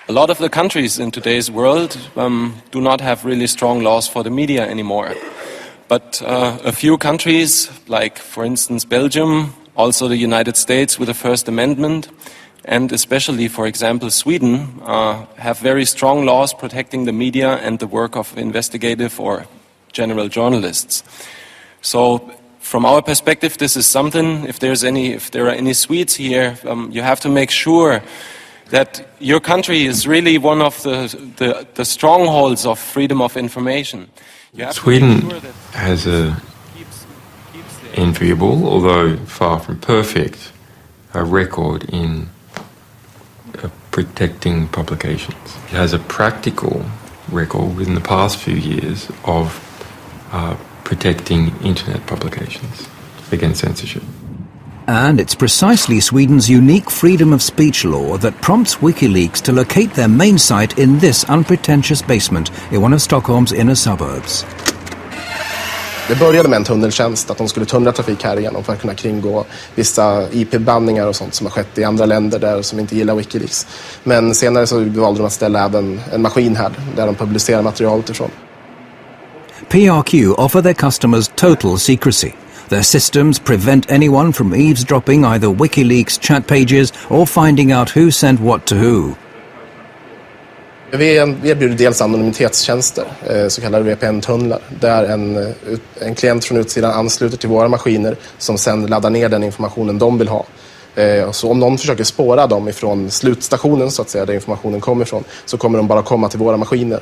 A lot of the countries in today's world do not have really strong laws for the media anymore. But a few countries, like for instance Belgium, also the United States with the First Amendment, and especially, for example, Sweden, have very strong laws protecting the media and the work of investigative or general journalists. So, from our perspective, this is something. If there are any Swedes here, you have to make sure that your country is really one of the strongholds of freedom of information. Sweden has an enviable, although far from perfect, record in protecting publications. It has a practical record within the past few years of protecting internet publications against censorship. And it's precisely Sweden's unique freedom of speech law that prompts WikiLeaks to locate their main site in this unpretentious basement in one of Stockholm's inner suburbs. Det började med en tunneltjänst, att de skulle tunnla trafik här igenom för att kunna kringgå vissa IP-bandningar och sånt som har skett i andra länder där som inte gillar WikiLeaks. Men senare så valde de att ställa även en maskin här där de publicerar material utifrån. PRQ offer their customers total secrecy. Their systems prevent anyone from eavesdropping either WikiLeaks chat pages or finding out who sent what to who. Vi erbjuder dels anonymitetstjänster, så kallade VPN-tunnlar, där en klient från utsidan ansluter till våra maskiner som sedan laddar ner den informationen de vill ha. Så om någon försöker spåra dem ifrån slutstationen, så att säga, där informationen kommer ifrån, så kommer de bara komma till våra maskiner.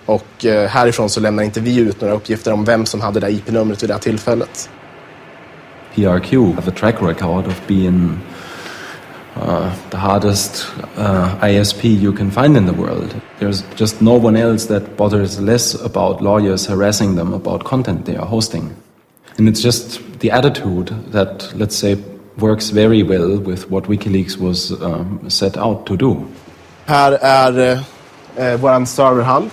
Och härifrån så lämnar inte vi ut några uppgifter om vem som hade det IP-numret vid det här tillfället. PRQ have a track record of being the hardest ISP you can find in the world. There's just no one else that bothers less about lawyers harassing them about content they are hosting. And it's just the attitude that, let's say, works very well with what WikiLeaks was set out to do. Här är våran serverhall.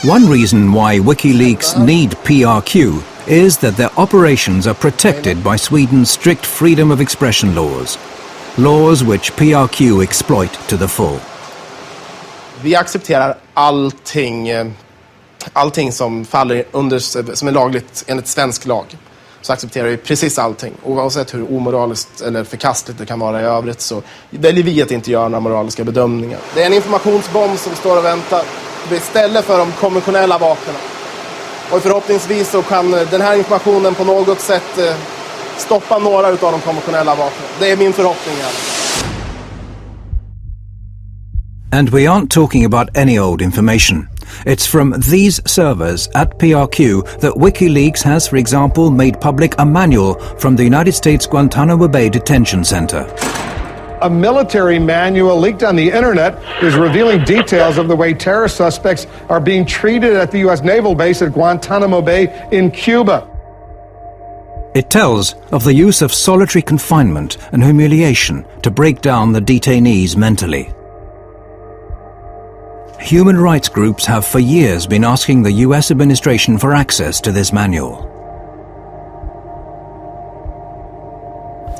One reason why WikiLeaks need PRQ is that their operations are protected by Sweden's strict freedom of expression laws. Laws which PRQ exploit to the full. Vi accepterar allting som faller under, som är lagligt enligt svensk lag. Så accepterar vi precis allting. Oavsett hur omoraliskt eller förkastligt det kan vara i övrigt, så väljer vi att inte göra några moraliska bedömningar. Det är en informationsbomb som står och väntar istället för de konventionella vapnen. Och förhoppningsvis så kan den här informationen på något sätt stoppa några av de konventionella vapnen. Det är min förhoppning. And we aren't talking about any old information. It's from these servers at PRQ that WikiLeaks has, for example, made public a manual from the United States Guantánamo Bay Detention Center. A military manual leaked on the internet is revealing details of the way terrorist suspects are being treated at the U.S. naval base at Guantánamo Bay in Cuba. It tells of the use of solitary confinement and humiliation to break down the detainees mentally. Human rights groups have for years been asking the US administration for access to this manual.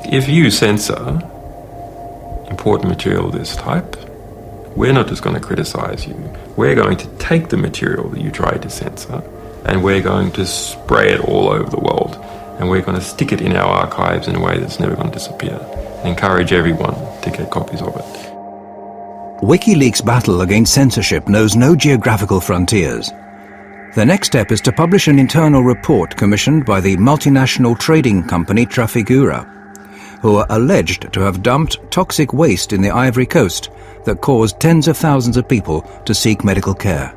If you censor important material of this type, we're not just going to criticize you. We're going to take the material that you tried to censor and we're going to spray it all over the world. And we're going to stick it in our archives in a way that's never going to disappear and encourage everyone to get copies of it. WikiLeaks' battle against censorship knows no geographical frontiers. The next step is to publish an internal report commissioned by the multinational trading company Trafigura, who are alleged to have dumped toxic waste in the Ivory Coast that caused tens of thousands of people to seek medical care.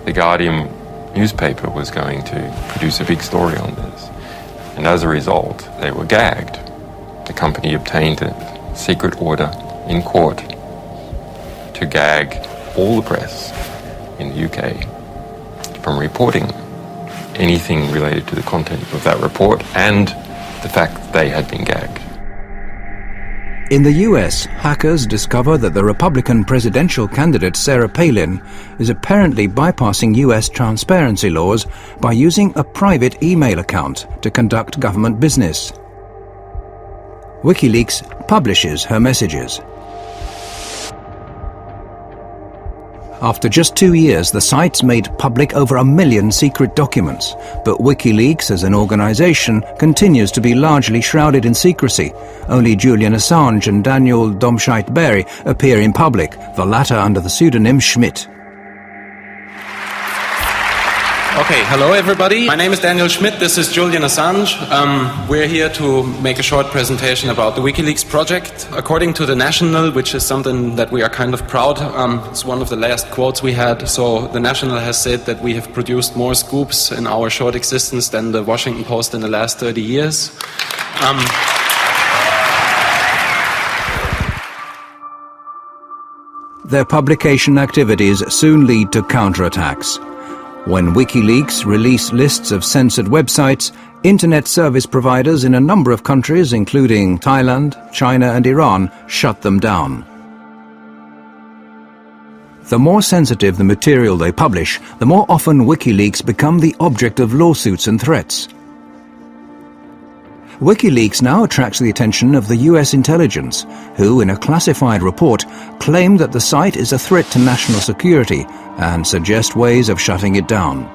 The Guardian newspaper was going to produce a big story on this, and as a result, they were gagged. The company obtained a secret order in court to gag all the press in the UK from reporting anything related to the content of that report and the fact that they had been gagged. In the US, hackers discover that the Republican presidential candidate Sarah Palin is apparently bypassing US transparency laws by using a private email account to conduct government business. WikiLeaks publishes her messages. After just 2 years, the site's made public over 1 million secret documents, but WikiLeaks as an organization continues to be largely shrouded in secrecy. Only Julian Assange and Daniel Domscheit-Berry appear in public, the latter under the pseudonym Schmidt. Okay, hello everybody. My name is Daniel Schmidt, this is Julian Assange. We're here to make a short presentation about the WikiLeaks project. According to The National, which is something that we are kind of proud, it's one of the last quotes we had. So The National has said that we have produced more scoops in our short existence than the Washington Post in the last 30 years. Their publication activities soon lead to counterattacks. When WikiLeaks release lists of censored websites, internet service providers in a number of countries, including Thailand, China and Iran, shut them down. The more sensitive the material they publish, the more often WikiLeaks become the object of lawsuits and threats. WikiLeaks now attracts the attention of the US intelligence, who, in a classified report, claim that the site is a threat to national security and suggest ways of shutting it down.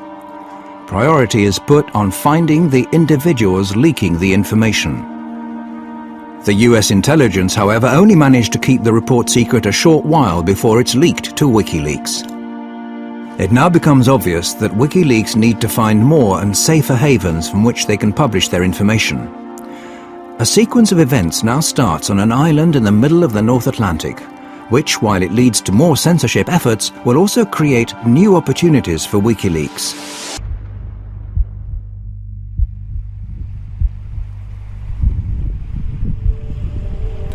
Priority is put on finding the individuals leaking the information. The US intelligence, however, only managed to keep the report secret a short while before it's leaked to WikiLeaks. It now becomes obvious that WikiLeaks need to find more and safer havens from which they can publish their information. A sequence of events now starts on an island in the middle of the North Atlantic, which, while it leads to more censorship efforts, will also create new opportunities for WikiLeaks.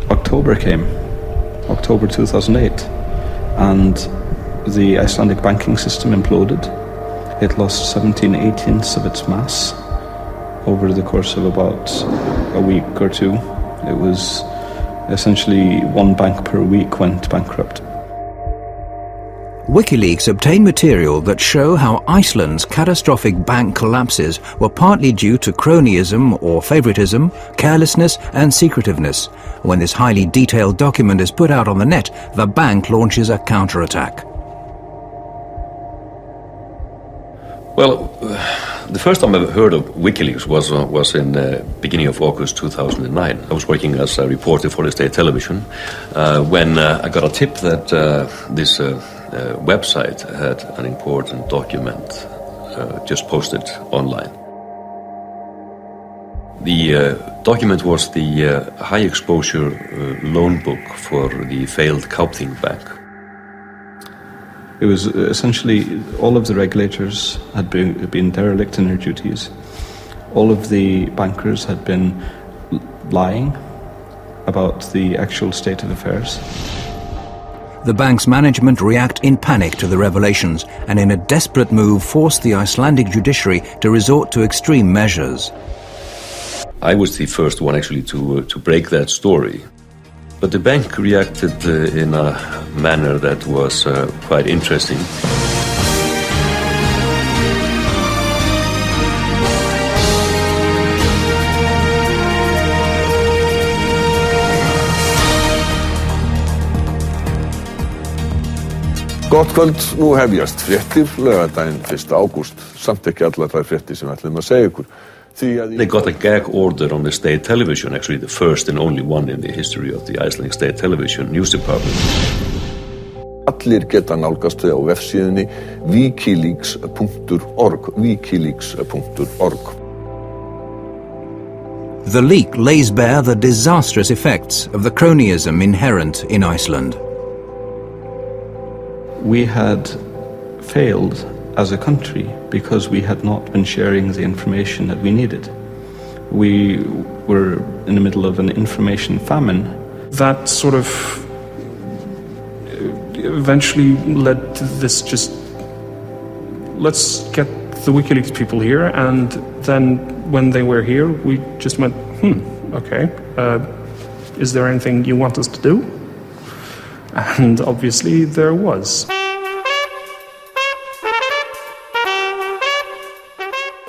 October came, October 2008, and the Icelandic banking system imploded. It lost 17/18 of its mass over the course of about a week or two. It was essentially one bank per week went bankrupt. WikiLeaks obtained material that show how Iceland's catastrophic bank collapses were partly due to cronyism or favoritism, carelessness and secretiveness. When this highly detailed document is put out on the net, the bank launches a counterattack. Well, the first time I heard of WikiLeaks was in the beginning of August 2009. I was working as a reporter for the state television when I got a tip that this website had an important document just posted online. The document was the high-exposure loan book for the failed Kaupthing Bank. It was essentially all of the regulators had been derelict in their duties. All of the bankers had been lying about the actual state of affairs. The bank's management react in panic to the revelations and in a desperate move force the Icelandic judiciary to resort to extreme measures. I was the first one actually to break that story. But the bank reacted in a manner that was quite interesting. Gott kvöld, nú hefjast fréttir laugardaginn 1. ágúst, samt ekki allar þær fréttir sem við ætlum að segja ykkur. They got a gag order on the state television, actually the first and only one in the history of the Icelandic state television news department. Allir geta nálgast þau á vefsíðunni wikileaks.org, wikileaks.org. The leak lays bare the disastrous effects of the cronyism inherent in Iceland. We had failed as a country because we had not been sharing the information that we needed. We were in the middle of an information famine. That sort of eventually led to this let's get the WikiLeaks people here, and then when they were here, we just went, okay, is there anything you want us to do? And obviously there was.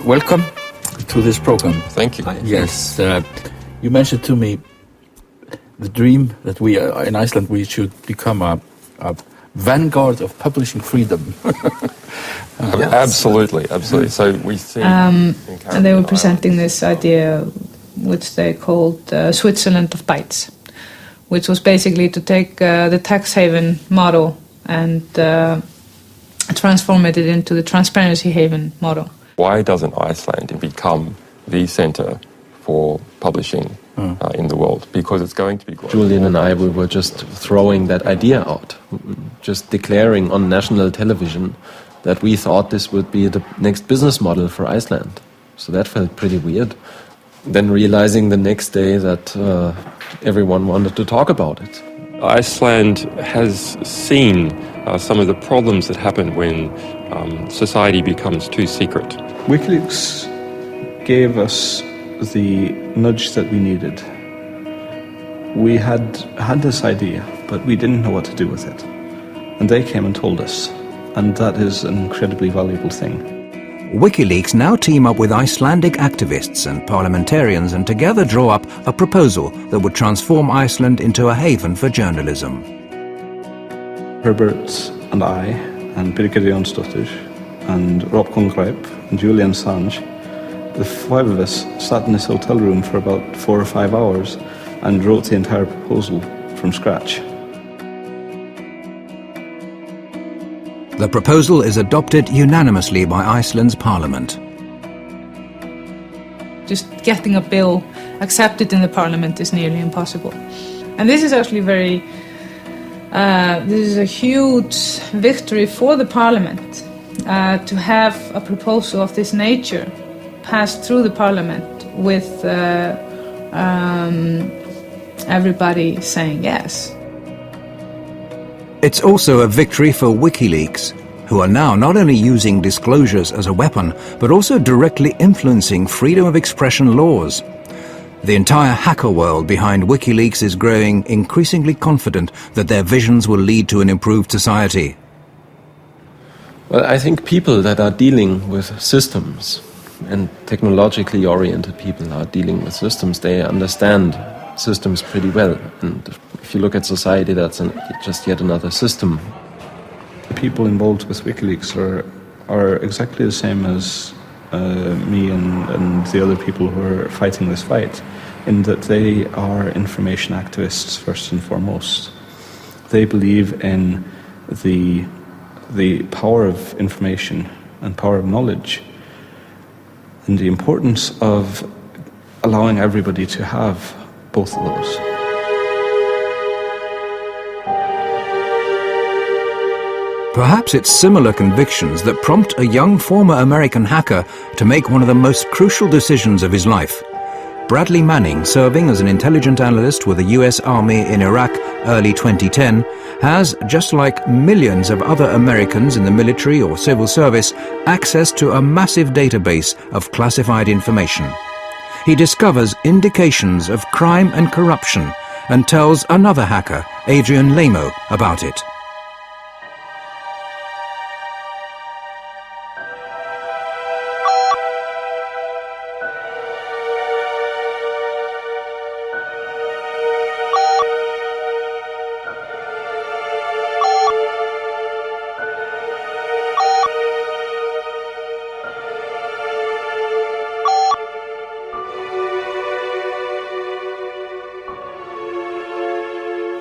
Welcome to this program. Thank you. Yes, you mentioned to me the dream that we in Iceland we should become a vanguard of publishing freedom. Absolutely. So we see... and they were presenting this idea, which they called Switzerland of bytes, which was basically to take the tax haven model and transform it into the transparency haven model. Why doesn't Iceland become the center for publishing in the world? Because it's going to be global. Julian and I, we were just throwing that idea out, just declaring on national television that we thought this would be the next business model for Iceland. So that felt pretty weird. Then realizing the next day that everyone wanted to talk about it. Iceland has seen some of the problems that happen when society becomes too secret. WikiLeaks gave us the nudge that we needed. We had this idea, but we didn't know what to do with it. And they came and told us, and that is an incredibly valuable thing. WikiLeaks now team up with Icelandic activists and parliamentarians and together draw up a proposal that would transform Iceland into a haven for journalism. Herbert and I, and Birgir Jónsdóttir, and Rob Congrip, and Julian Assange, the five of us sat in this hotel room for about 4 or 5 hours and wrote the entire proposal from scratch. The proposal is adopted unanimously by Iceland's parliament. Just getting a bill accepted in the parliament is nearly impossible. And this is actually this is a huge victory for the parliament to have a proposal of this nature passed through the parliament with everybody saying yes. It's also a victory for WikiLeaks, who are now not only using disclosures as a weapon, but also directly influencing freedom of expression laws. The entire hacker world behind WikiLeaks is growing increasingly confident that their visions will lead to an improved society. Well, I think people that are dealing with systems, and technologically oriented people are dealing with systems, they understand systems pretty well. And if you look at society, that's just yet another system. The people involved with WikiLeaks are exactly the same as me and the other people who are fighting this fight, in that they are information activists first and foremost. They believe in the power of information and power of knowledge, and the importance of allowing everybody to have both of those. Perhaps it's similar convictions that prompt a young former American hacker to make one of the most crucial decisions of his life. Bradley Manning, serving as an intelligence analyst with the US Army in Iraq early 2010, has, just like millions of other Americans in the military or civil service, access to a massive database of classified information. He discovers indications of crime and corruption and tells another hacker, Adrian Lamo, about it.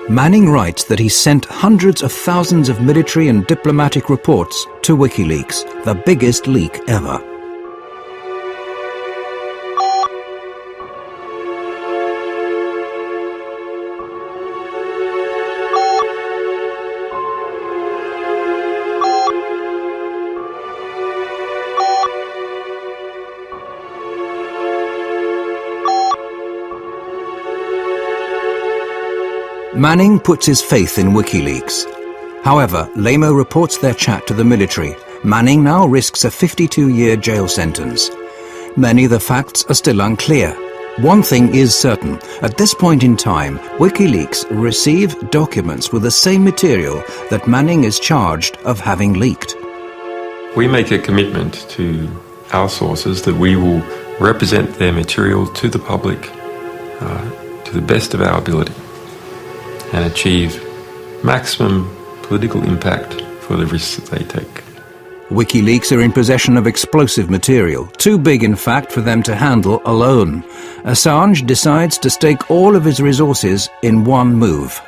Manning writes that he sent hundreds of thousands of military and diplomatic reports to WikiLeaks, the biggest leak ever. Manning puts his faith in WikiLeaks. However, Lamo reports their chat to the military. Manning now risks a 52-year jail sentence. Many of the facts are still unclear. One thing is certain. At this point in time, WikiLeaks received documents with the same material that Manning is charged of having leaked. We make a commitment to our sources that we will represent their material to the public to the best of our ability and achieve maximum political impact for the risks that they take. WikiLeaks are in possession of explosive material, too big in fact for them to handle alone. Assange decides to stake all of his resources in one move.